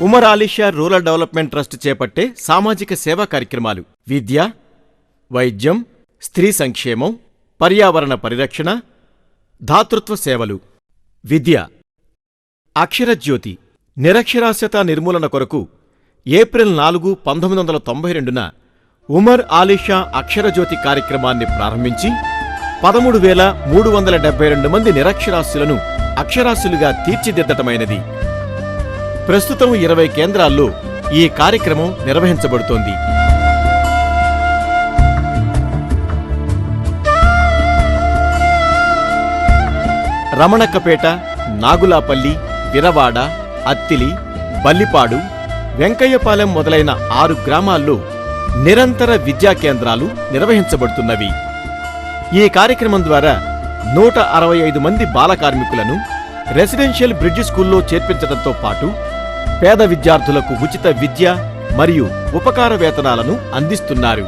Umar Alisha rural development trust చేపట్టే సామాజిక సేవా కార్యక్రమాలు విద్య, వైద్యం, స్త్రీ సంక్షేమం, పర్యావరణ పరిరక్షణ, ధాతృత్వ సేవలు. విద్య అక్షరజ్యోతి నిరక్షరాస్యత నిర్మూలన కొరకు ఏప్రిల్ 4, 1992న ఉమర్ ఆలీషా అక్షరజ్యోతి కార్యక్రమాన్ని ప్రారంభించి 13,372 మంది నిరక్షరాస్యులను అక్షరాస్యులుగా తీర్చిదిద్దటమైనది. ప్రస్తుతం 20 కేంద్రాల్లో ఈ కార్యక్రమం నిర్వహించబడుతోంది. రమణక్కపేట, నాగులాపల్లి, విరవాడ, అత్తిలి, బల్లిపాడు, వెంకయ్యపాలెం మొదలైన 6 గ్రామాల్లో నిరంతర విద్యా కేంద్రాలు నిర్వహించబడుతున్నవి. ఈ కార్యక్రమం ద్వారా 165 మంది బాల కార్మికులను రెసిడెన్షియల్ బ్రిడ్జ్ స్కూల్లో చేర్పించడంతో పాటు పేద విద్యార్థులకు ఉచిత విద్య మరియు ఉపకార వేతనాలను అందిస్తున్నారు.